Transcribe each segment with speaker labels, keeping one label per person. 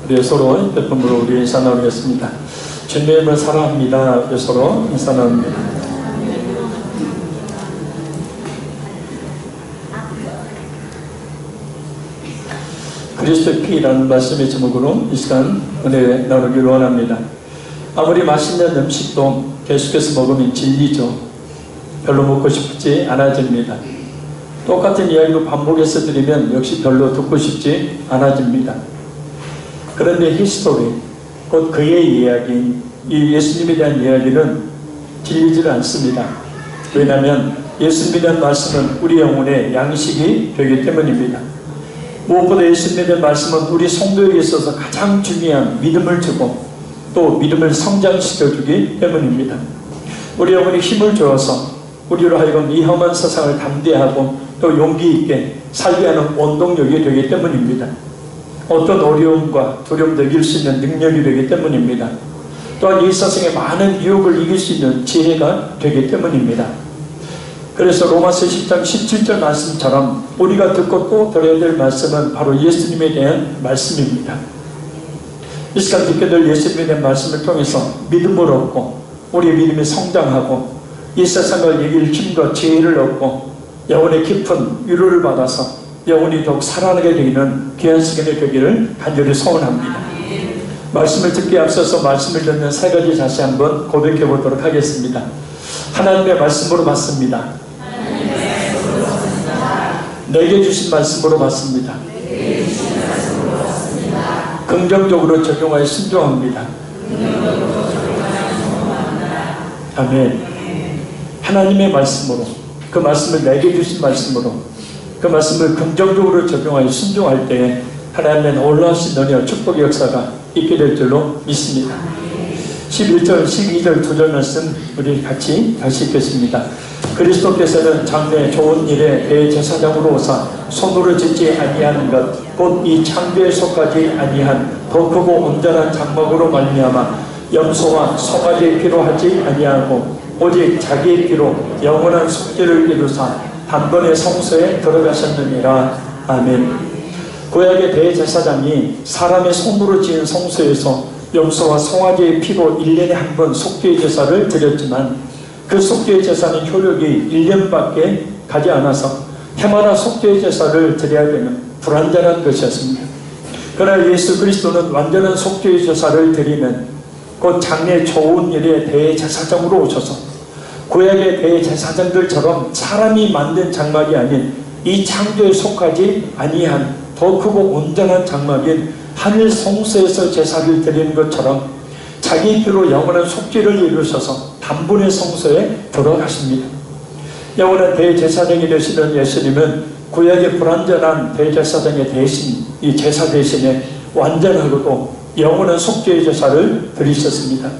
Speaker 1: 우리 서로 기쁨으로 우리 인사 나누겠습니다. 주님을 사랑합니다. 우리 서로 인사 나눕니다. 그리스도의 피라는 말씀의 제목으로 이 시간 은혜 나누기를 원합니다. 아무리 맛있는 음식도 계속해서 먹으면 질리죠. 별로 먹고 싶지 않아집니다. 똑같은 이야기로 반복해서 들으면 역시 별로 듣고 싶지 않아집니다. 그런데 히스토리, 곧 그의 이야기, 이 예수님에 대한 이야기는 질리지를 않습니다. 왜냐하면 예수님에 대한 말씀은 우리 영혼의 양식이 되기 때문입니다. 무엇보다 예수님에 대한 말씀은 우리 성도에게 있어서 가장 중요한 믿음을 주고 또 믿음을 성장시켜주기 때문입니다. 우리 영혼에 힘을 주어서 우리로 하여금 이 험한 세상을 담대하고 또 용기 있게 살게 하는 원동력이 되기 때문입니다. 어떤 어려움과 두려움도 이길 수 있는 능력이 되기 때문입니다. 또한 이 세상의 많은 유혹을 이길 수 있는 지혜가 되기 때문입니다. 그래서 로마서 10장 17절 말씀처럼 우리가 듣고 또 들어야 될 말씀은 바로 예수님에 대한 말씀입니다. 이 시간 듣게 될 예수님에 대한 말씀을 통해서 믿음을 얻고 우리의 믿음이 성장하고 이 세상을 이길 힘과 지혜를 얻고 영혼의 깊은 위로를 받아서 영혼이 더욱 살아나게 되는 귀한 시간이 되기를 간절히 소원합니다. 말씀을 듣기에 앞서서 말씀을 듣는 세 가지 다시 한번 고백해 보도록 하겠습니다. 하나님의 말씀으로 받습니다. 내게 주신 말씀으로 받습니다. 긍정적으로 적용하여 순종합니다. 아멘. 하나님의 말씀으로, 그 말씀을 내게 주신 말씀으로, 그 말씀을 긍정적으로 적용하여 순종할 때에 하나님의 놀라우신 은혜와 축복의 역사가 있게 될 줄로 믿습니다. 11절, 12절 두 절 말씀 우리 같이 다시 읽겠습니다. 그리스도께서는 장래 좋은 일에 대제사장으로 오사 손으로 짓지 아니하는 것 곧 이 창조에 속하지 아니한 더 크고 온전한 장막으로 말미암아 염소와 송아지의 피로 하지 아니하고 오직 자기의 피로 영원한 속죄를 이루사 단번에 성소에 들어가셨느니라. 아멘. 구약의 대제사장이 사람의 손으로 지은 성소에서 염소와 송아지의 피로 1년에 한 번 속죄의 제사를 드렸지만 그 속죄의 제사는 효력이 1년밖에 가지 않아서 해마다 속죄의 제사를 드려야 되는 불완전한 것이었습니다. 그러나 예수 그리스도는 완전한 속죄의 제사를 드리면 곧 장래 좋은 일의 대제사장으로 오셔서 구약의 대제사장들처럼 사람이 만든 장막이 아닌 이 창조에 속하지 아니한 더 크고 온전한 장막인 하늘 성소에서 제사를 드리는 것처럼 자기 피로 영원한 속죄를 이루셔서 단번에 성소에 들어가십니다. 영원한 대제사장이 되시는 예수님은 구약의 불완전한 대제사장의 대신, 이 제사 대신에 완전하고도 영원한 속죄의 제사를 드리셨습니다.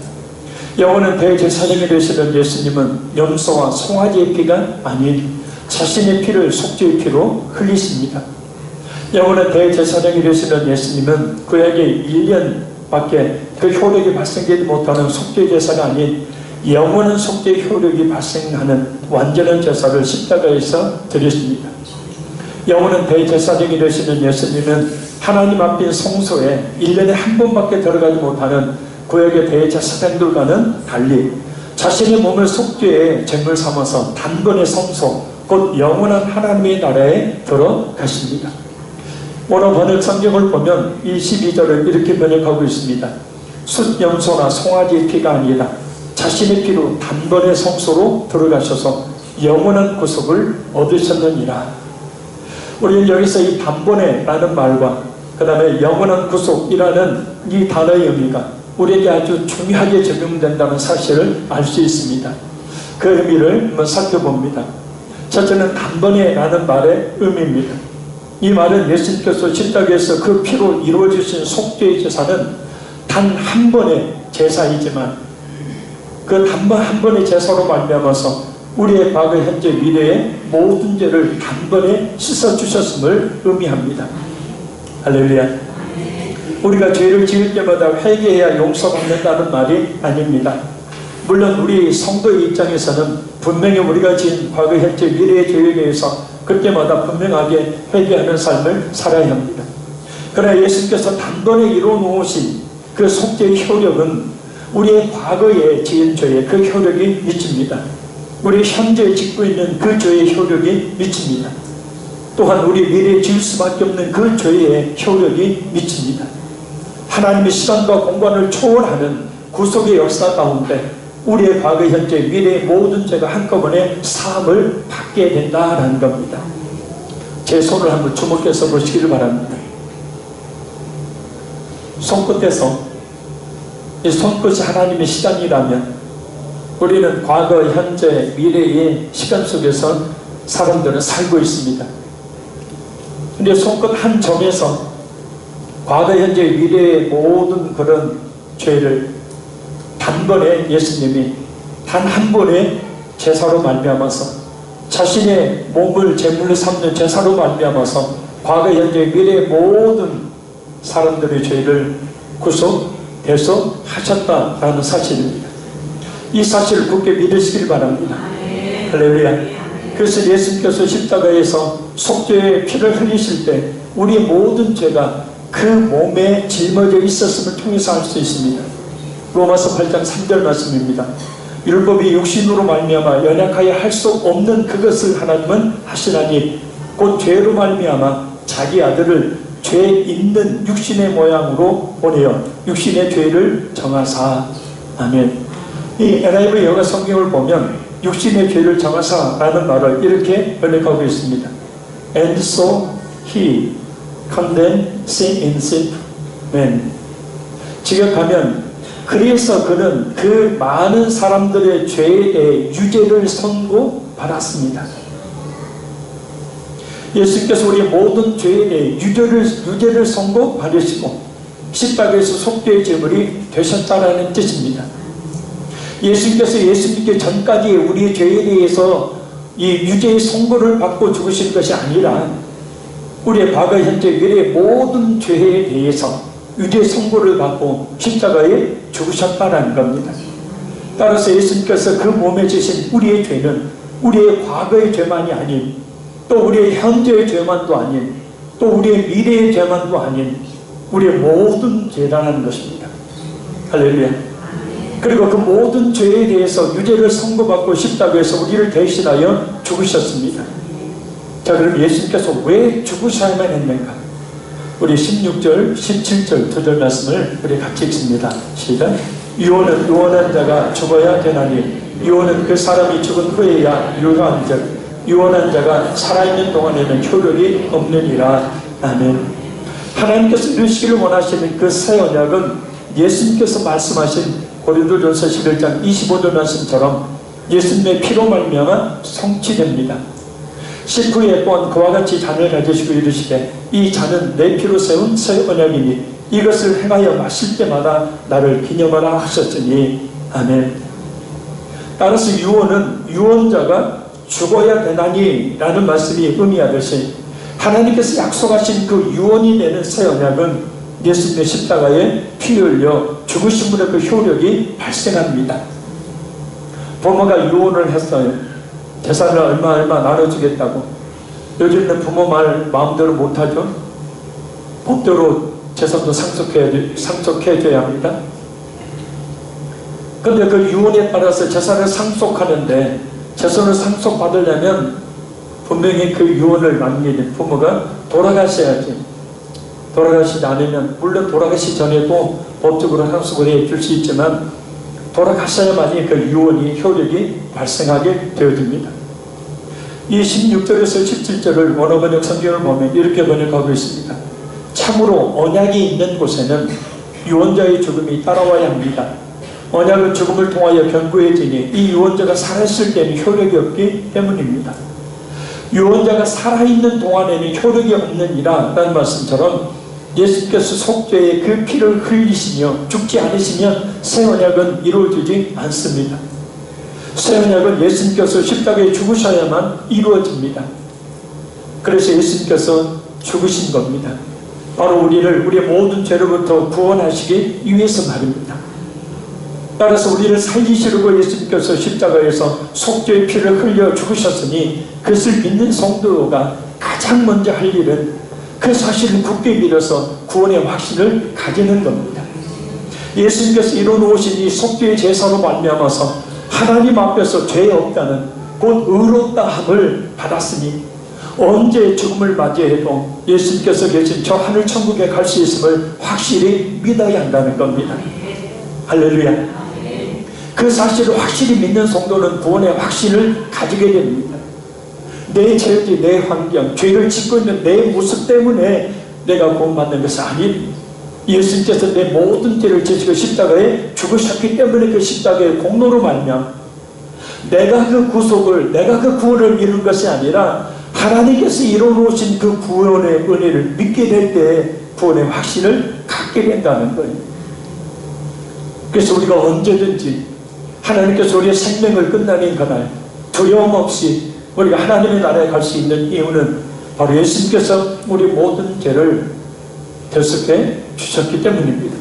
Speaker 1: 영원한 대제사장이 되시는 예수님은 염소와 송아지의 피가 아닌 자신의 피를 속죄의 피로 흘리십니다. 영원한 대제사장이 되시는 예수님은 구약의 1년밖에 그 효력이 발생되지 못하는 속죄 제사가 아닌 영원한 속죄 효력이 발생하는 완전한 제사를 십자가에서 드렸습니다. 영원한 대제사장이 되시는 예수님은 하나님 앞인 성소에 1년에 한 번밖에 들어가지 못하는 구약의 대제사장들과는 달리 자신의 몸을 속죄의 제물 삼아서 단번에 성소, 곧 영원한 하나님의 나라에 들어가십니다. 오늘 번역 성경을 보면 이 12절을 이렇게 번역하고 있습니다. 숫염소나 송아지의 피가 아니라 자신의 피로 단번에 성소로 들어가셔서 영원한 구속을 얻으셨느니라. 우리는 여기서 이 단번에 라는 말과 그 다음에 영원한 구속이라는 이 단어의 의미가 우리에게 아주 중요하게 적용된다는 사실을 알 수 있습니다. 그 의미를 한번 살펴봅니다. 첫째는 단번에 라는 말의 의미입니다. 이 말은 예수님께서 십자가에서 그 피로 이루어지신 속죄의 제사는 단 한 번의 제사이지만 그 한 번의 제사로 말미암아서 우리의 과거, 현재, 미래의 모든 죄를 단번에 씻어주셨음을 의미합니다. 할렐루야. 우리가 죄를 지을 때마다 회개해야 용서받는다는 말이 아닙니다. 물론 우리 성도의 입장에서는 분명히 우리가 지은 과거, 현재, 미래의 죄에 대해서 그때마다 분명하게 회개하는 삶을 살아야 합니다. 그러나 예수님께서 단번에 이루어놓으신 그 속죄의 효력은 우리의 과거에 지은 죄의 그 효력이 미칩니다. 우리 현재 짓고 있는 그 죄의 효력이 미칩니다. 또한 우리 미래에 지을 수밖에 없는 그 죄의 효력이 미칩니다. 하나님의 시간과 공간을 초월하는 구속의 역사 가운데 우리의 과거, 현재, 미래의 모든 죄가 한꺼번에 사함을 받게 된다라는 겁니다. 제 손을 한번 주목해서 보시기를 바랍니다. 손끝에서 이 손끝이 하나님의 시간이라면 우리는 과거, 현재, 미래의 시간 속에서 사람들은 살고 있습니다. 근데 손끝 한 점에서 과거, 현재, 미래의 모든 그런 죄를 단번에 예수님이 단 한 번의 제사로 말미암아서 자신의 몸을 제물로 삼는 제사로 말미암아서 과거, 현재, 미래의 모든 사람들의 죄를 구속, 대속하셨다라는 사실입니다. 이 사실을 굳게 믿으시길 바랍니다. 할렐루야. 그래서 예수님께서 십자가에서 속죄의 피를 흘리실 때 우리의 모든 죄가 그 몸에 짊어져 있었음을 통해서 알 수 있습니다. 로마서 8장 3절 말씀입니다. 율법이 육신으로 말미암아 연약하여 할 수 없는 그것을 하나님은 하시나니 곧 죄로 말미암아 자기 아들을 죄 있는 육신의 모양으로 보내어 육신의 죄를 정하사. 아멘. 이 NIV 영어 성경을 보면 육신의 죄를 정하사라는 말을 이렇게 번역하고 있습니다. And so he condemned sin in sin man. 직역하면 그래서 그는 그 많은 사람들의 죄의 유죄를 선고받았습니다. 예수님께서 우리의 모든 죄에 대해 유죄를 선고받으시고 십자가에서 속죄의 제물이 되셨다라는 뜻입니다. 예수님께서 예수님께 전까지 우리의 죄에 대해서 이 유죄의 선고를 받고 죽으신 것이 아니라 우리의 과거, 현재, 미래의 모든 죄에 대해서 유죄 선고를 받고 십자가에 죽으셨다라는 겁니다. 따라서 예수님께서 그 몸에 지신 우리의 죄는 우리의 과거의 죄만이 아닌 또 우리의 현재의 죄만도 아닌 또 우리의 미래의 죄만도 아닌 우리의 모든 죄라는 것입니다. 할렐루야. 그리고 그 모든 죄에 대해서 유죄를 선고받고 십자가에서 우리를 대신하여 죽으셨습니다. 자, 그럼 예수님께서 왜 죽으셔야만 했는가? 우리 16절, 17절 두 절 말씀을 우리 같이 읽습니다. 시작. 유언은 유언한 자가 죽어야 되나니 유언은 그 사람이 죽은 후에야 유효한즉 유언한 자가 살아있는 동안에는 효력이 없느니라. 아멘. 하나님께서 이루시기를 원하시는 그 새 언약은 예수님께서 말씀하신 고린도전서 11장 25절 말씀처럼 예수님의 피로 말미암아 성취됩니다. 식후에 또한 그와 같이 잔을 가지시고 이르시되 이 잔은 내 피로 세운 새 언약이니 이것을 행하여 마실 때마다 나를 기념하라 하셨으니. 아멘. 따라서 유언은 유언자가 죽어야 되나니 라는 말씀이 의미하듯이 하나님께서 약속하신 그 유언이 되는 새 언약은 예수님의 십자가에 피 흘려 죽으심으로 그 효력이 발생합니다. 부모가 유언을 했어요. 재산을 얼마 나눠주겠다고. 요즘은 부모 말 마음대로 못하죠. 법대로 재산도 상속해줘야 합니다. 그런데 그 유언에 따라서 재산을 상속하는데 재산을 상속받으려면 분명히 그 유언을 남기는 부모가 돌아가셔야지. 돌아가시지 않으면 물론 돌아가시기 전에도 법적으로 상속을 해줄 수 있지만 돌아가셔야만이 그 유언이 효력이 발생하게 되어집니다. 이 16절에서 17절을 원어번역 성경을 보면 이렇게 번역하고 있습니다. 참으로 언약이 있는 곳에는 유언자의 죽음이 따라와야 합니다. 언약은 죽음을 통하여 견고해지니 이 유언자가 살아있을 때는 효력이 없기 때문입니다. 유언자가 살아있는 동안에는 효력이 없느니라 라는 말씀처럼 예수께서 속죄의 그 피를 흘리시며 죽지 않으시면 새 언약은 이루어지지 않습니다. 새 언약은 예수님께서 십자가에 죽으셔야만 이루어집니다. 그래서 예수님께서 죽으신 겁니다. 바로 우리의 모든 죄로부터 구원하시기 위해서 말입니다. 따라서 우리를 살리시려고 예수님께서 십자가에서 속죄의 피를 흘려 죽으셨으니 그것을 믿는 성도가 가장 먼저 할 일은 그 사실을 굳게 믿어서 구원의 확신을 가지는 겁니다. 예수님께서 이루어놓으신 이 속죄의 제사로 말미암아서 하나님 앞에서 죄 없다는 곧 의롭다함을 받았으니 언제 죽음을 맞이해도 예수님께서 계신 저 하늘 천국에 갈 수 있음을 확실히 믿어야 한다는 겁니다. 할렐루야. 그 사실을 확실히 믿는 성도는 구원의 확신을 가지게 됩니다. 내 죄지, 내 환경, 죄를 짓고 있는 내 모습 때문에 내가 구원받는 것이 아닌 예수님께서 내 모든 죄를 지시고 십자가에 죽으셨기 때문에 그 십자가의 공로로 말미암아 내가 그 구속을, 내가 그 구원을 이룬 것이 아니라 하나님께서 이루어놓으신 그 구원의 은혜를 믿게 될 때 구원의 확신을 갖게 된다는 거예요. 그래서 우리가 언제든지 하나님께서 우리의 생명을 끝나는 그날 두려움 없이 우리가 하나님의 나라에 갈 수 있는 이유는 바로 예수님께서 우리 모든 죄를 대속해 주셨기 때문입니다.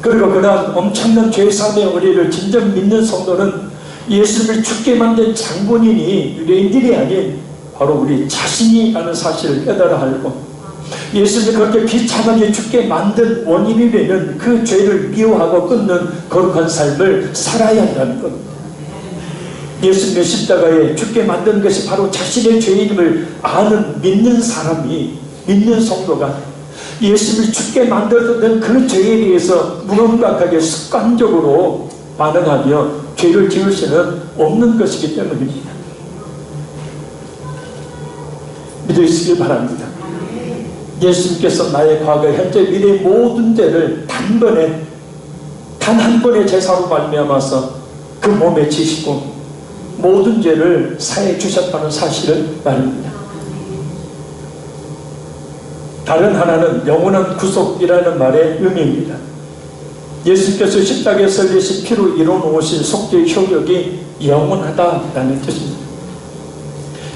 Speaker 1: 그리고 그러한 엄청난 죄사함의 은혜를 진정 믿는 성도는 예수님을 죽게 만든 장본인이 유대인들이 아닌 바로 우리 자신이라는 사실을 깨달아 알고 예수님을 그렇게 비참하게 죽게 만든 원인이 되는 그 죄를 미워하고 끊는 거룩한 삶을 살아야 한다는 겁니다. 예수님의 십자가에 죽게 만든 것이 바로 자신의 죄임을 아는 믿는 사람이, 믿는 성도가 예수님을 죽게 만들었던 그 죄에 대해서 무감각하게 습관적으로 반응하며 죄를 지을 수는 없는 것이기 때문입니다. 믿으시길 바랍니다. 예수님께서 나의 과거, 현재, 미래의 모든 죄를 단번에 단 한 번의 제사로 말미암아서 그 몸에 지시고 모든 죄를 사해 주셨다는 사실을 말합니다. 다른 하나는 영원한 구속이라는 말의 의미입니다. 예수님께서 십자가에 설리신 피로 이루어놓으신 속죄의 효력이 영원하다라는 뜻입니다.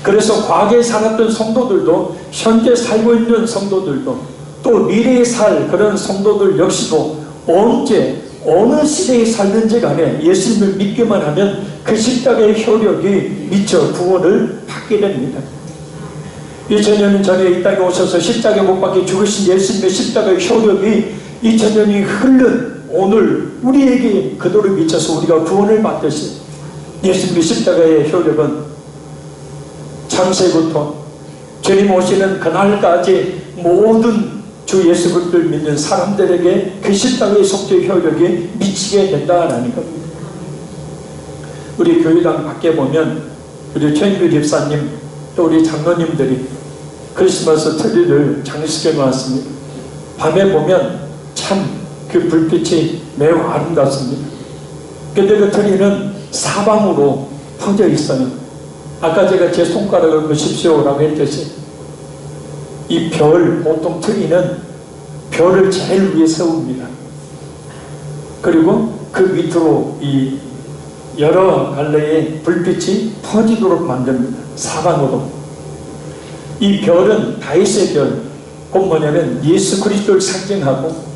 Speaker 1: 그래서 과거에 살았던 성도들도 현재 살고 있는 성도들도 또 미래에 살 그런 성도들 역시도 언제 어느 시대에 살든지 간에 예수님을 믿기만 하면 그 십자가의 효력이 미쳐 구원을 받게 됩니다. 2000년 전에 이 땅에 오셔서 십자가에 못 박혀 죽으신 예수님의 십자가의 효력이 2000년이 흐른 오늘 우리에게 그대로 미쳐서 우리가 구원을 받듯이 예수님의 십자가의 효력은 창세부터 주님 오시는 그날까지 모든 주 예수 그리스도를 믿는 사람들에게 그 십자가의 속죄 효력이 미치게 된다라는 겁니다. 우리 교회당 밖에 보면 우리 최인규 집사님 또 우리 장로님들이 크리스마스 트리를 장식해 놓았습니다. 밤에 보면 참 그 불빛이 매우 아름답습니다. 근데 그 트리는 사방으로 퍼져 있어요. 아까 제가 제 손가락을 보십시오라고 했듯이 이 별, 보통 트리는 별을 제일 위에 세웁니다. 그리고 그 밑으로 이 여러 갈래의 불빛이 퍼지도록 만듭니다. 사방으로. 이 별은 다윗의 별, 곧 뭐냐면 예수 그리스도를 상징하고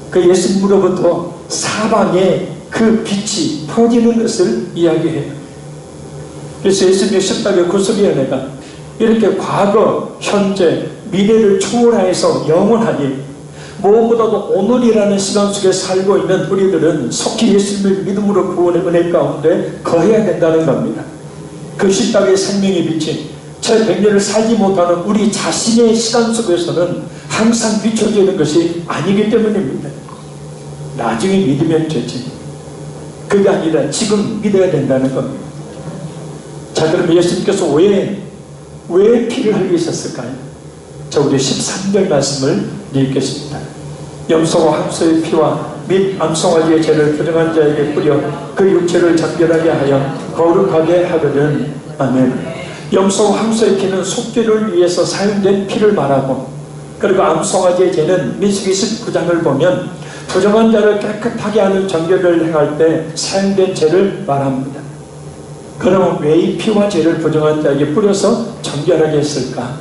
Speaker 1: 그 예수님으로부터 사방에 그 빛이 퍼지는 것을 이야기해요. 그래서 예수님의 십자가의 구속의 은혜가 이렇게 과거, 현재, 미래를 초월해서 영원하니 무엇보다도 오늘이라는 시간 속에 살고 있는 우리들은 속히 예수님을 믿음으로 구원의 은혜 가운데 거해야 된다는 겁니다. 그 십자가의 생명의 빛이 저 100년을 살지 못하는 우리 자신의 시간 속에서는 항상 비춰지는 것이 아니기 때문입니다. 나중에 믿으면 되지. 그게 아니라 지금 믿어야 된다는 겁니다. 자, 그럼 예수님께서 왜 피를 흘리셨을까요? 자, 우리 13절 말씀을 읽겠습니다. 염소와 함소의 피와 및 암송아지의 죄를 부정한 자에게 뿌려 그 육체를 작별하게 하여 거룩하게 하거든. 아멘. 염소와 함소의 피는 속죄를 위해서 사용된 피를 말하고, 그리고 암송아지의 죄는 민수기 19장을 보면 부정한 자를 깨끗하게 하는 정결을 행할 때 사용된 죄를 말합니다. 그러면 왜 이 피와 죄를 부정한 자에게 뿌려서 정결하게 했을까?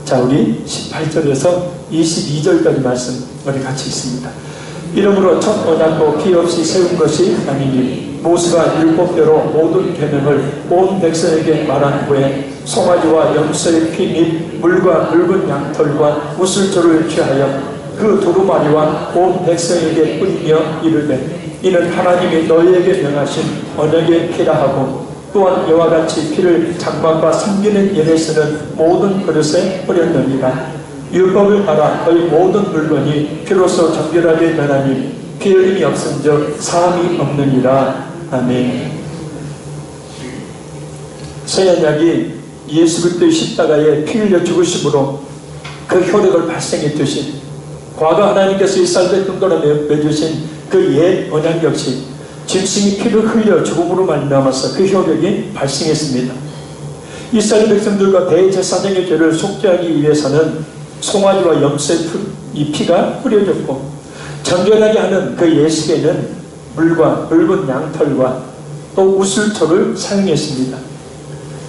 Speaker 1: 자, 우리 18절에서 22절까지 말씀 우리 같이 있습니다. 이러므로 첫 언약도 피 없이 세운 것이 아니니 모세가 율법대로 모든 계명을 온 백성에게 말한 후에 송아지와 염소의 피 및 물과 붉은 양털과 우슬초를 취하여 그 두루마리와 온 백성에게 뿌리며 이르되 이는 하나님이 너희에게 명하신 언약의 피라 하고 또한 이와 같이 피를 장막과 섬기는 일에 쓰는 모든 그릇에 뿌렸느니라. 율법을 따라 너희 모든 물건이 피로써 정결하게 되나니 피 흘림이 없은즉 사함이 없느니라. 아멘. 새 언약이 예수 그리스도의 십자가에 피 흘려 죽으심으로 그 효력을 발생했듯이 과거 하나님께서 이스라엘 백성들과 맺으신 그 옛 언약 역시 짐승이 피를 흘려 죽음으로 말미암아서 그 효력이 발생했습니다. 이스라엘 백성들과 대제사장의 죄를 속죄하기 위해서는 송아지와 염소의 이 피가 뿌려졌고 정결하게 하는 그 예식에는 물과 붉은 양털과 또 우슬초를 사용했습니다.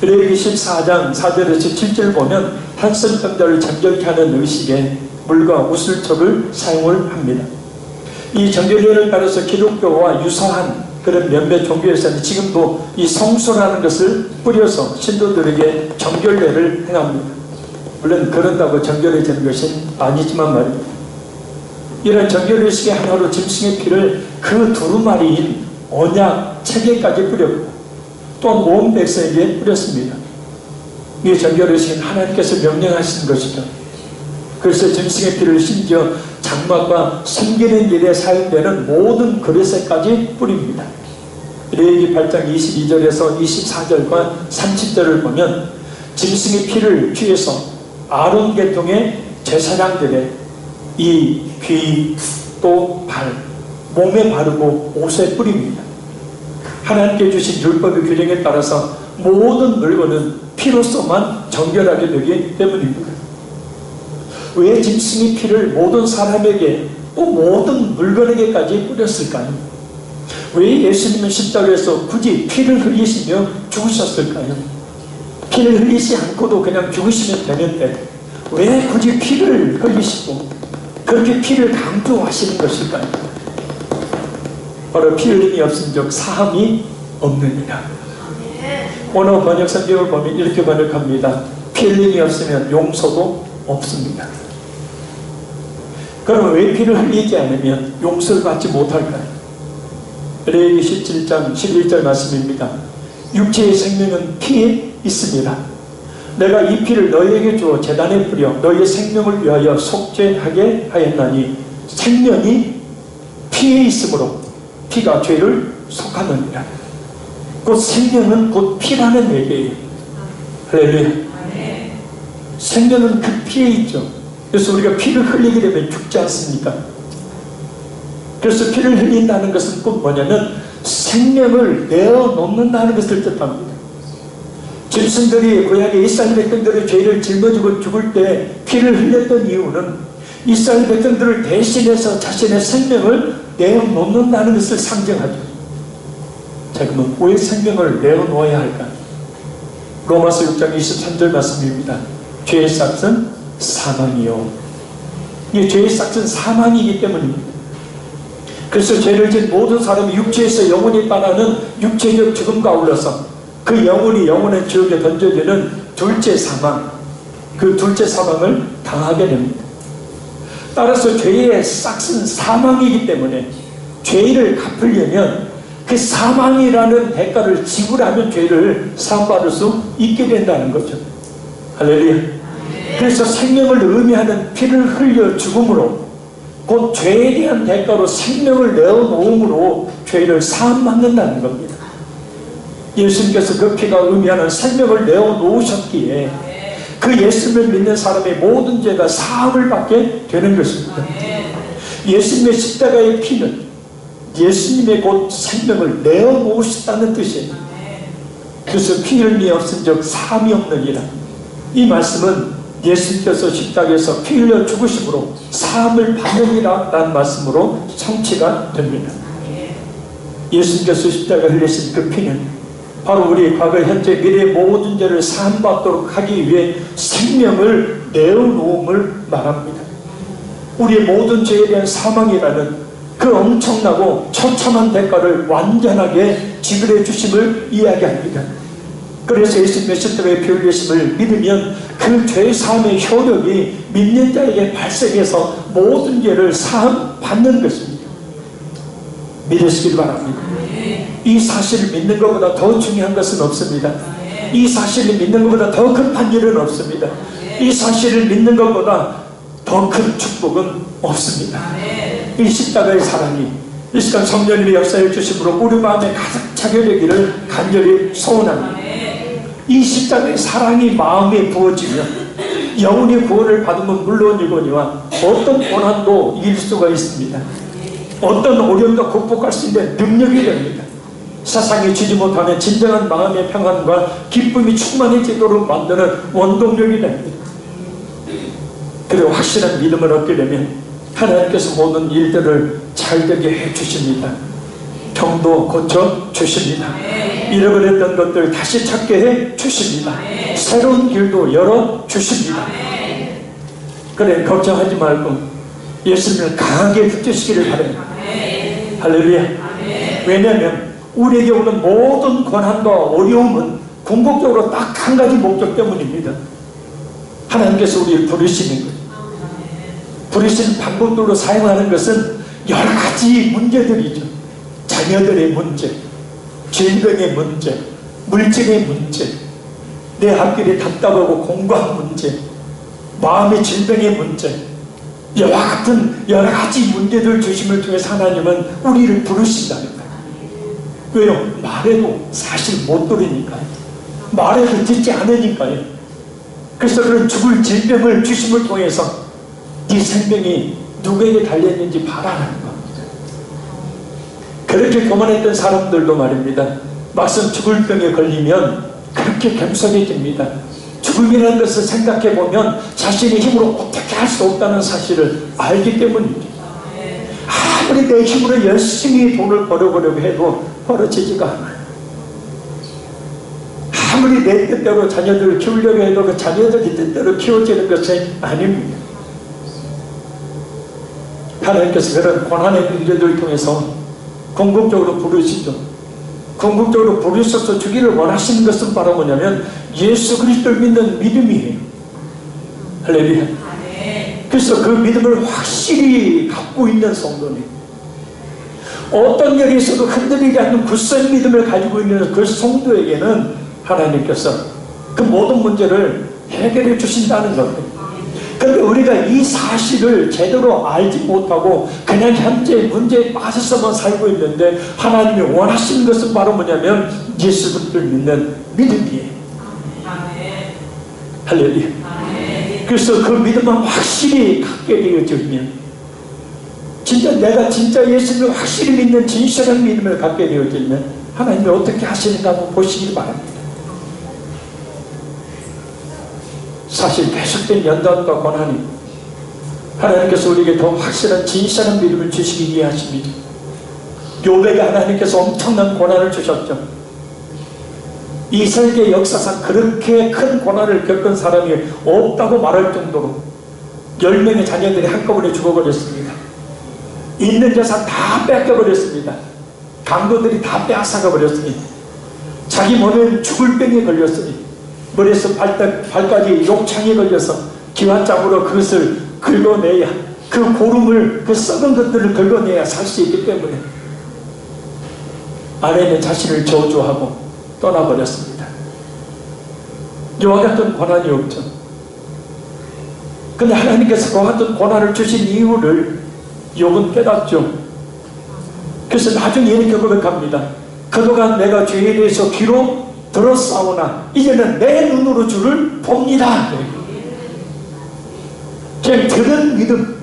Speaker 1: 레위기 14장 4절에서 7절 보면 한성병자를 정결케 하는 의식에 물과 우슬초를 사용을 합니다. 이 정결례를 따라서 기독교와 유사한 그런 몇몇 종교에서는 지금도 이 성소라는 것을 뿌려서 신도들에게 정결례를 행합니다. 물론 그런다고 정결해지는 것은 아니지만 말입니다. 이런 정결의식의 하나로 짐승의 피를 그 두루마리인 언약 체계까지 뿌렸고 또한 온 백성에게 뿌렸습니다. 이 정결의식은 하나님께서 명령하신 것이죠. 그래서 짐승의 피를 심지어 장막과 섬기는 일에 사용되는 모든 그릇에까지 뿌립니다. 레위기 8장 22절에서 24절과 30절을 보면 짐승의 피를 취해서 아론 계통의 제사장들의 이 귀, 또 발, 몸에 바르고 옷에 뿌립니다. 하나님께 주신 율법의 규정에 따라서 모든 물건은 피로서만 정결하게 되기 때문입니다. 왜 짐승의 피를 모든 사람에게 또 모든 물건에게까지 뿌렸을까요? 왜 예수님은 십자가에서 굳이 피를 흘리시며 죽으셨을까요? 피를 흘리지 않고도 그냥 죽으시면 되는데 왜 굳이 피를 흘리시고 그렇게 피를 강조하시는 것일까요? 바로 피 흘림이 없은즉 사함이 없느니라. 오늘 번역 성경을 보면 이렇게 번역합니다. 피 흘림이 없으면 용서도 없습니다. 그럼 왜 피를 흘리지 않으면 용서를 받지 못할까요? 레위기 17장 11절 말씀입니다. 육체의 생명은 피에 있습니다. 내가 이 피를 너희에게 주어 제단에 뿌려 너희의 생명을 위하여 속죄하게 하였나니 생명이 피에 있으므로 피가 죄를 속하느니라. 곧 생명은 곧 피라는 얘기예요. 할렐루야. 생명은 그 피에 있죠. 그래서 우리가 피를 흘리게 되면 죽지 않습니까? 그래서 피를 흘린다는 것은 꼭 뭐냐면 생명을 내어놓는다는 것을 뜻합니다. 짐승들이 구약의 이스라엘 백성들의 죄를 짊어지고 죽을 때 피를 흘렸던 이유는 이스라엘 백성들을 대신해서 자신의 생명을 내어놓는다는 것을 상징하죠. 자, 그러면 왜 생명을 내어놓아야 할까? 로마서 6장 23절 말씀입니다. 죄의 삭은 사망이요. 이 죄의 삭은 사망이기 때문입니다. 그래서 죄를 지은 모든 사람이 육체에서 영원히 떠나는 육체적 죽음과 아울러서 그 영혼이 영원한 지옥에 던져지는 둘째 사망, 그 둘째 사망을 당하게 됩니다. 따라서 죄의 삭은 사망이기 때문에 죄를 갚으려면 그 사망이라는 대가를 지불하면 죄를 사함받을 수 있게 된다는 거죠. 할렐루야. 그래서 생명을 의미하는 피를 흘려 죽음으로 곧 죄에 대한 대가로 생명을 내어놓음으로 죄를 사함받는다는 겁니다. 예수님께서 그 피가 의미하는 생명을 내어놓으셨기에 그 예수님을 믿는 사람의 모든 죄가 사함을 받게 되는 것입니다. 예수님의 십자가의 피는 예수님의 곧 생명을 내어놓으셨다는 뜻이에요. 그래서 피 흘림이 없은즉 사함이 없느니라. 이 말씀은 예수님께서 십자가에서 피 흘려 죽으심으로 사함을 받느니라 라는 말씀으로 성취가 됩니다. 예수님께서 십자가에 흘리신 그 피는 바로 우리 과거, 현재, 미래의 모든 죄를 사함받도록 하기 위해 생명을 내어놓음을 말합니다. 우리의 모든 죄에 대한 사망이라는 그 엄청나고 처참한 대가를 완전하게 지불해 주심을 이야기합니다. 그래서 예수님의 십자가의 피 흘리심을 믿으면 그 죄사함의 효력이 믿는 자에게 발생해서 모든 죄를 사함 받는 것입니다. 믿으시길 바랍니다. 이 사실을 믿는 것보다 더 중요한 것은 없습니다. 이 사실을 믿는 것보다 더 급한 일은 없습니다. 이 사실을 믿는 것보다 더 큰 축복은 없습니다. 이 십자가의 사랑이 이 시간 성령님의 역사해 주심으로 우리 마음에 가득 차게 되기를 간절히 소원합니다. 이 십자가의 사랑이 마음에 부어지면 영혼의 구원을 받으면 물론이거니와 어떤 고난도 이길 수가 있습니다. 어떤 어려움도 극복할 수 있는 능력이 됩니다. 세상에 주지 못하는 진정한 마음의 평안과 기쁨이 충만해지도록 만드는 원동력이 됩니다. 그리고 확실한 믿음을 얻게 되면 하나님께서 모든 일들을 잘되게 해주십니다. 병도 고쳐주십니다. 잃어버렸던 것들 다시 찾게 해주십니다. 새로운 길도 열어주십니다. 그래, 걱정하지 말고 예수님을 강하게 붙드시기를 바랍니다. 할렐루야. 왜냐하면 우리에게 오는 모든 고난과 어려움은 궁극적으로 딱 한 가지 목적 때문입니다. 하나님께서 우리를 부르시는 거예요. 부르시는 방법으로 사용하는 것은 여러 가지 문제들이죠. 자녀들의 문제, 질병의 문제, 물질의 문제, 내 앞길이 답답하고 공부한 문제, 마음의 질병의 문제, 이와 같은 여러 가지 문제들 주심을 통해서 하나님은 우리를 부르신다는 거예요. 왜요? 말해도 사실 못 들으니까요. 말해도 듣지 않으니까요. 그래서 그런 죽을 질병을 주심을 통해서 네 생명이 누구에게 달렸는지 바라라는 겁니다. 그렇게 교만했던 사람들도 말입니다. 막상 죽을 병에 걸리면 그렇게 겸손해집니다. 죽음이라는 것을 생각해보면 자신의 힘으로 어떻게 할 수 없다는 사실을 알기 때문입니다. 아무리 내 힘으로 열심히 돈을 벌어보려고 해도 벌어지지가 않아요. 아무리 내 뜻대로 자녀들을 키우려고 해도 그 자녀들이 뜻대로 키워지는 것이 아닙니다. 하나님께서 그런 고난의 문제들을 통해서 궁극적으로 부르시죠. 궁극적으로 부르셔서 주기를 원하시는 것은 바로 뭐냐면 예수 그리스도를 믿는 믿음이에요. 할렐루야. 그래서 그 믿음을 확실히 갖고 있는 성도님, 어떤 일이 있어도 흔들리지 않는 굳센 믿음을 가지고 있는 그 성도에게는 하나님께서 그 모든 문제를 해결해 주신다는 겁니다. 그런데 우리가 이 사실을 제대로 알지 못하고 그냥 현재 문제에 빠져서만 살고 있는데 하나님이 원하시는 것은 바로 뭐냐면 예수 그리스도를 믿는 믿음이에요. 할렐루야. 그래서 그 믿음만 확실히 갖게 되어지면, 진짜 내가 진짜 예수님을 확실히 믿는 진실한 믿음을 갖게 되어지면 하나님이 어떻게 하시는가 한번 보시기 바랍니다. 사실 계속된 연단과 고난이 하나님께서 우리에게 더 확실한 진실한 믿음을 주시기 위해 하십니다. 욥에게 하나님께서 엄청난 고난을 주셨죠. 이 세계 역사상 그렇게 큰 고난을 겪은 사람이 없다고 말할 정도로 10명의 자녀들이 한꺼번에 죽어버렸습니다. 있는 재산 다 뺏겨버렸습니다. 강도들이 다 빼앗아가버렸으니 자기 몸엔 죽을 병에 걸렸으니 머리에서 발까지 욕창에 걸려서 기관장으로 그것을 긁어내야, 그 고름을, 그 썩은 것들을 긁어내야 살 수 있기 때문에 아내는 자신을 저주하고 떠나버렸습니다. 이와 같은 고난이 없죠. 근데 하나님께서 그와 같은 고난을 주신 이유를 욥은 깨닫죠. 그래서 나중에 이렇게 고백합니다. 그동안 내가 죄에 대해서 귀로 들었사오나 이제는 내 눈으로 주를 봅니다. 그냥 들은 믿음,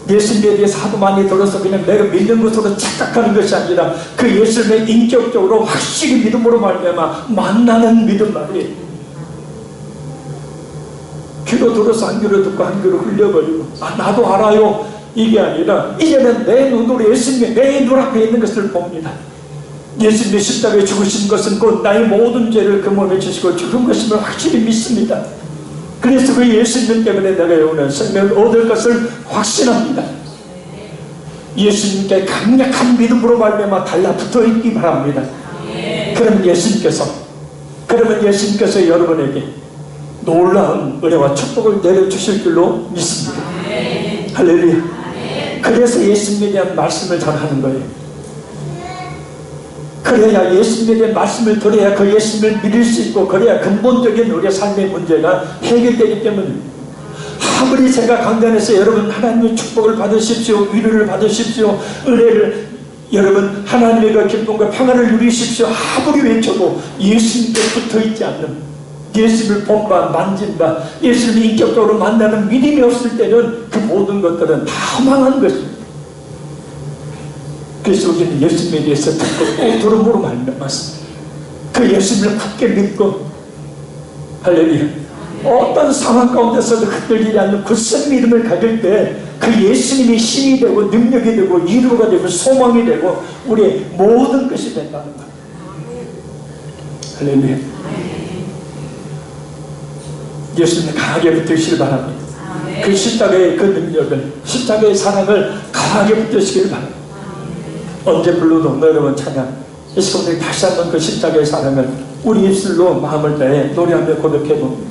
Speaker 1: 예수님에 대해서 하도 많이 들어서 그냥 내가 믿는 것으로 착각하는 것이 아니라 그 예수님의 인격적으로 확실히 믿음으로 말미암아 만나는 믿음 말이에요. 귀로 들어서 한 귀로 듣고 한 귀로 흘려버리고 나도 알아요 이게 아니라 이제는 내 눈으로 예수님의 내 눈앞에 있는 것을 봅니다. 예수님의 십자가에 죽으신 것은 곧 나의 모든 죄를 그 몸에 지시고 죽은 것임을 확실히 믿습니다. 그래서 그 예수님 때문에 내가 영원한 생명을 얻을 것을 확신합니다. 예수님께 강력한 믿음으로 말미암아 달라붙어 있기 바랍니다. 그러면 예수님께서 여러분에게 놀라운 은혜와 축복을 내려주실 줄로 믿습니다. 할렐루야. 그래서 예수님에 대한 말씀을 전하는 거예요. 그래야 예수님에 대한 말씀을 들어야 그 예수님을 믿을 수 있고, 그래야 근본적인 우리의 삶의 문제가 해결되기 때문입니다. 아무리 제가 강단에서 여러분 하나님의 축복을 받으십시오, 위로를 받으십시오, 은혜를, 여러분 하나님의 그 기쁨과 평안을 누리십시오 아무리 외쳐도 예수님께 붙어있지 않는, 예수님을 본바 만진바, 예수님을 인격적으로 만나는 믿음이 없을 때는 그 모든 것들은 다 망한 것입니다. 그래서 우리는 예수님에 대해서 듣고 또 들음으로 말씀합니다. 그 예수님을 굳게 믿고, 할렐루야, 어떤 상황 가운데서도 흔들리지 않는 굳은 믿음을 가질 때 그 예수님이 힘이 되고 능력이 되고 위로가 되고 소망이 되고 우리의 모든 것이 된다는 거예요. 할렐루야. 예수님을 강하게 붙드시길 바랍니다. 그 십자가의 그 능력을, 십자가의 사랑을 강하게 붙드시길 바랍니다. 언제 불러도 여러분 찬양, 이 시간에 다시 한번 그 십자가의 사랑을 우리 입술로 마음을 다해 노래하며 고백해 봅니다.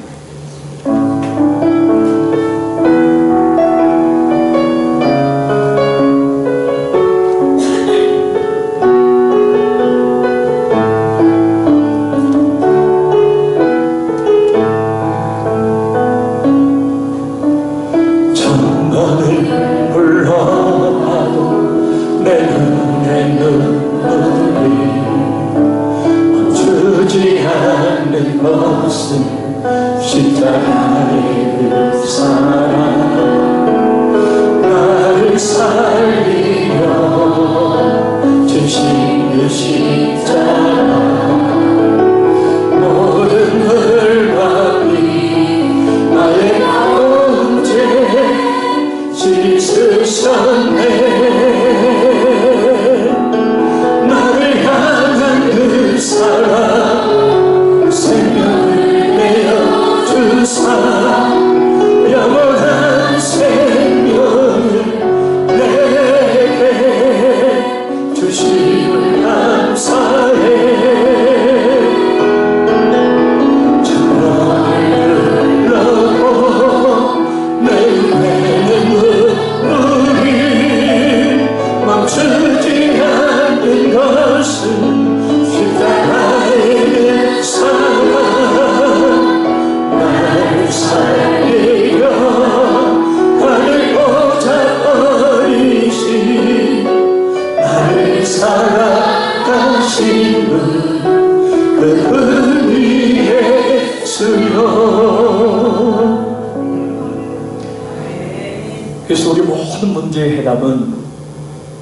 Speaker 1: 그래서 우리 모든 문제의 해답은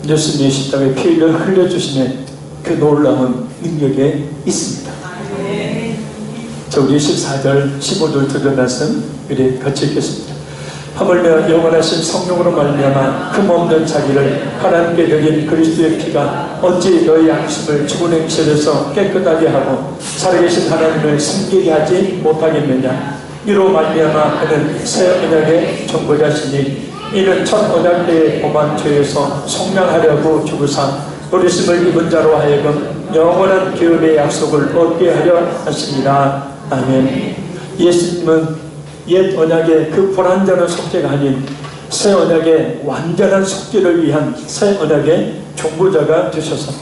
Speaker 1: 예수님의 십자가의 피를 흘려주심의 그 놀라운 능력에 있습니다. 자, 우리 14절 15절 들은 말씀 우리 같이 읽겠습니다. 하물며 영원하신 성령으로 말미암아 흠없는 자기를 하나님께 드린 그리스도의 피가 어찌 너희 양심을 죽은 행실에서 깨끗하게 하고 살아계신 하나님을 숨기게 하지 못하겠느냐. 이로 말미암아 그는 새 언약의 전부자시니 이는 첫 언약 때의 범한 죄에서 속량하려고 죽으사 버리심을 입은 자로 하여금 영원한 기업의 약속을 얻게 하려 하십니다. 아멘. 예수님은 옛 언약의 그 불완전한 속죄가 아닌 새 언약의 완전한 속죄를 위한 새 언약의 종부자가 되셔서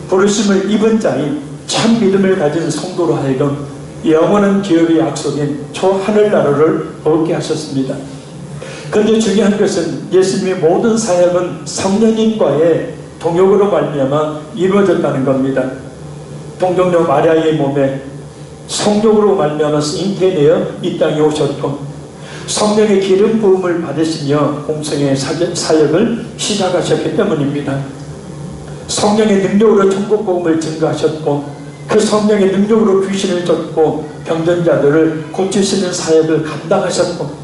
Speaker 1: 부르심을 입은 자인 참 믿음을 가진 성도로 하여금 영원한 기업의 약속인 저 하늘나라를 얻게 하셨습니다. 그런데 중요한 것은 예수님의 모든 사역은 성령님과의 동역으로 말미암아 이루어졌다는 겁니다. 동정녀 마리아의 몸에 성령으로 말미암아서 잉태되어 이 땅에 오셨고 성령의 기름 부음을 받으시며 공생의 사역을 시작하셨기 때문입니다. 성령의 능력으로 천국 복음을 증거하셨고 그 성령의 능력으로 귀신을 쫓고 병든 자들을 고치시는 사역을 감당하셨고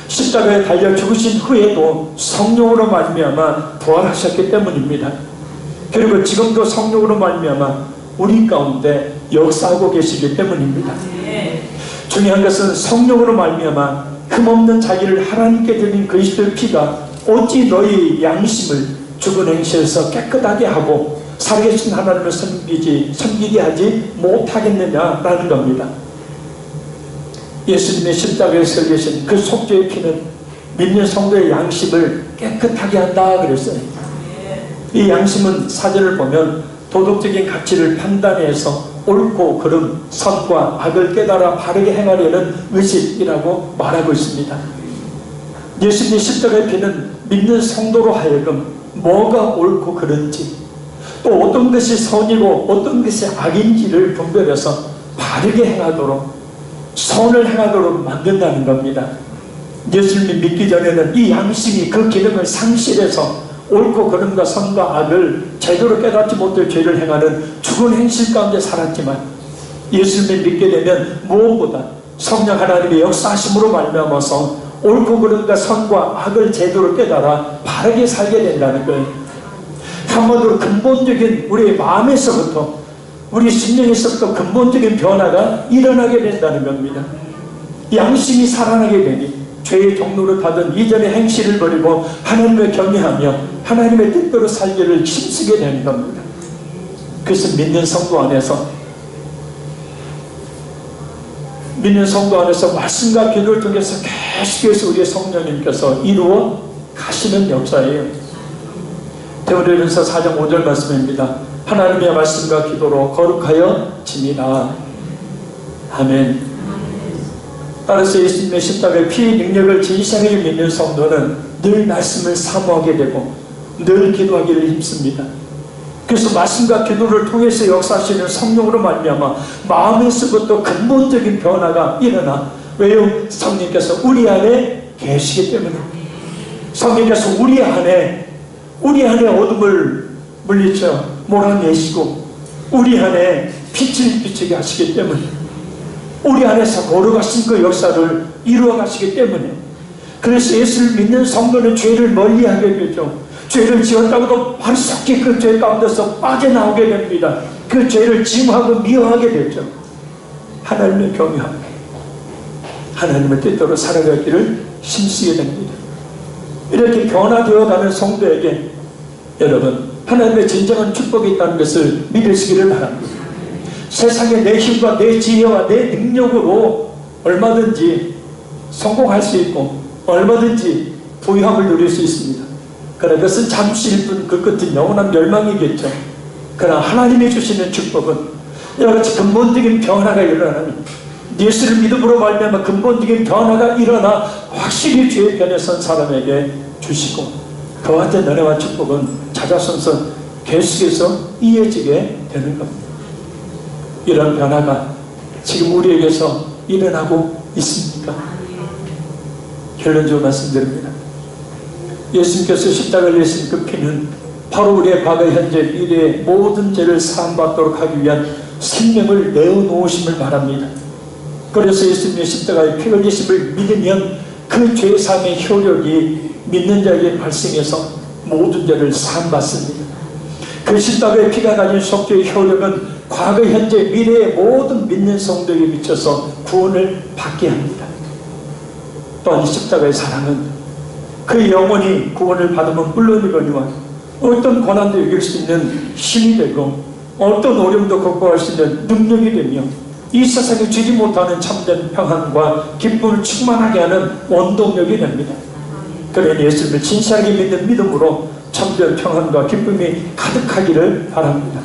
Speaker 1: 십자가에 달려 죽으신 후에도 성령으로 말미암아 부활하셨기 때문입니다. 그리고 지금도 성령으로 말미암아 우리 가운데 역사하고 계시기 때문입니다. 중요한 것은 성령으로 말미암아 흠없는 자기를 하나님께 드린 그리스도의 피가 어찌 너희 양심을 죽은 행실에서 깨끗하게 하고 살아계신 하나님을 섬기게 하지 못하겠느냐라는 겁니다. 예수님의 십자가에서 흘리신 그 속죄의 피는 믿는 성도의 양심을 깨끗하게 한다 그랬어요. 이 양심은 사전을 보면 도덕적인 가치를 판단해서 옳고 그름, 선과 악을 깨달아 바르게 행하려는 의식이라고 말하고 있습니다. 예수님의 십자가의 피는 믿는 성도로 하여금 뭐가 옳고 그른지, 또 어떤 것이 선이고 어떤 것이 악인지를 분별해서 바르게 행하도록, 선을 행하도록 만든다는 겁니다. 예수님을 믿기 전에는 이 양심이 그 기능을 상실해서 옳고 그름과 선과 악을 제대로 깨닫지 못할 죄를 행하는 죽은 행실 가운데 살았지만, 예수님을 믿게 되면 무엇보다 성령 하나님의 역사하심으로 말미암아서 옳고 그름과 선과 악을 제대로 깨달아 바르게 살게 된다는 거예요. 한마디로 근본적인 우리의 마음에서부터, 우리 심령에서부터 근본적인 변화가 일어나게 된다는 겁니다. 양심이 살아나게 되니 죄의 종로를 타던 이전의 행실을 버리고 하나님을 경외하며 하나님의 뜻대로 살기를 힘쓰게 되는 겁니다. 그래서 믿는 성도 안에서 말씀과 기도를 통해서 계속해서 우리의 성령님께서 이루어 가시는 역사예요. 데브리전서 4장 5절 말씀입니다. 하나님의 말씀과 기도로 거룩하여 지니라. 아멘. 따라서 예수님의 십자가의 피의 능력을 진실하게 믿는 성도는 늘 말씀을 사모하게 되고 늘 기도하기를 힘씁니다. 그래서 말씀과 기도를 통해서 역사하시는 성령으로 말미암아 마음에서부터 근본적인 변화가 일어나, 왜요? 성령께서 우리 안에 계시기 때문에. 성령께서 우리 안에 어둠을 물리쳐 몰아내시고 우리 안에 빛을 비추게 하시기 때문에, 우리 안에서 거룩하신 그 역사를 이루어 가시기 때문에, 그래서 예수를 믿는 성도는 죄를 멀리하게 되죠. 죄를 지었다고도 바로 쉽게 그 죄 가운데서 빠져나오게 됩니다. 그 죄를 증오하고 미워하게 되죠. 하나님을 경외하며 하나님의 뜻대로 살아가기를 힘쓰게 됩니다. 이렇게 변화되어가는 성도에게 여러분, 하나님의 진정한 축복이 있다는 것을 믿으시기를 바랍니다. 세상에 내 힘과 내 지혜와 내 능력으로 얼마든지 성공할 수 있고 얼마든지 부유함을 누릴 수 있습니다. 그러나 그것은 잠시일 뿐 그 끝은 영원한 멸망이겠죠. 그러나 하나님이 주시는 축복은 이와 같이 근본적인 변화가 일어나는, 예수를 믿음으로 말미암아 근본적인 변화가 일어나 확실히 죄의 편에 선 사람에게 주시고, 그와 같은 은혜와 축복은 찾아서서 계속해서 이어지게 되는 겁니다. 이런 변화가 지금 우리에게서 일어나고 있습니까? 결론적으로 말씀드립니다. 예수님께서 십자가를 내신 그 피는 바로 우리의 과거, 현재, 미래의 모든 죄를 사함받도록 하기 위한 생명을 내어놓으심을 말합니다. 그래서 예수님의 십자가의 피 흘리심을 믿으면 그 죄사함의 효력이 믿는 자에게 발생해서 모든 죄를 사함받습니다. 그 십자가의 피가 가진 속죄의 효력은 과거, 현재, 미래의 모든 믿는 성도에게 미쳐서 구원을 받게 합니다. 또한 십자가의 사랑은 그 영혼이 구원을 받으면 물론이거니와 어떤 고난도 이길 수 있는 힘이 되고 어떤 어려움도 극복할 수 있는 능력이 되며 이 세상에 주지 못하는 참된 평안과 기쁨을 충만하게 하는 원동력이 됩니다. 그러니 예수님을 진실하게 믿는 믿음으로 참된 평안과 기쁨이 가득하기를 바랍니다.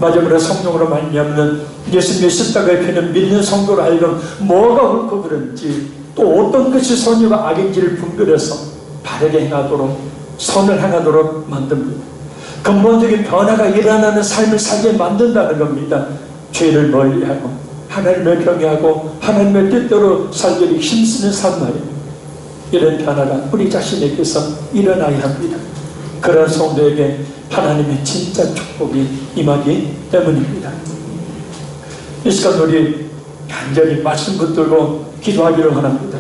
Speaker 1: 마지막으로 성령으로 말미암는 예수님의 십자가의 피는 믿는 성도로 하여금 뭐가 옳고 그런지, 또 어떤 것이 선이고 악인지를 분별해서 바르게 행하도록, 선을 행하도록 만듭니다. 근본적인 변화가 일어나는 삶을 살게 만든다는 겁니다. 죄를 멀리하고 하나님을 경외하고 하나님의 뜻대로 살기를 힘쓰는 삶 말입니다. 이런 변화가 우리 자신에게서 일어나야 합니다. 그런 성도에게 하나님의 진짜 축복이 임하기 때문입니다. 이 시간 우리 간절히 말씀 붙들고 기도하기를 원합니다.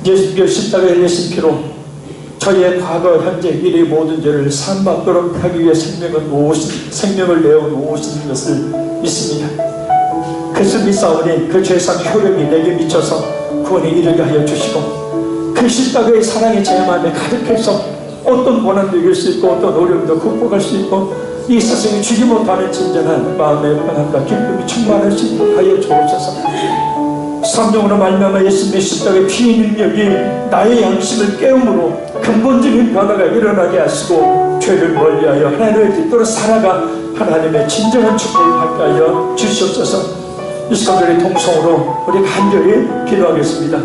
Speaker 1: 예수님께서 십자가에 흘리신 피로 저희의 과거, 현재, 미래의 모든 죄를 사함받도록 하기 위해 생명을 내어놓으신 것을 믿습니다. 그래서 믿사오니 그 죄상 효력이 내게 미쳐서 구원에 이르게 하여 주시고 그 십자가의 사랑이 제 마음에 가득해서 어떤 고난도 이길 수 있고 어떤 어려움도 극복할 수 있고 이 세상에 주지 못하는 진정한 마음의 평안과 기쁨이 충만할 수 있도록 하여 주옵소서. 성령으로 말미암아 예수님의 십자가의 피의 능력이 나의 양심을 깨움으로 근본적인 변화가 일어나게 하시고 죄를 멀리하여 하나님의 뜻대로 살아가 하나님의 진정한 축복을 받게 하여 주시옵소서. 이 시간들의 통성으로 우리 간절히 기도하겠습니다.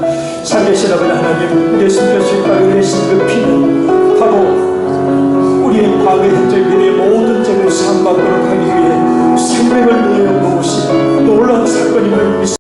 Speaker 1: 살아계신 아버지 하나님, 예수님께서 십자가에 흘리신 그 피는 바로 우리의 과거의 흔적이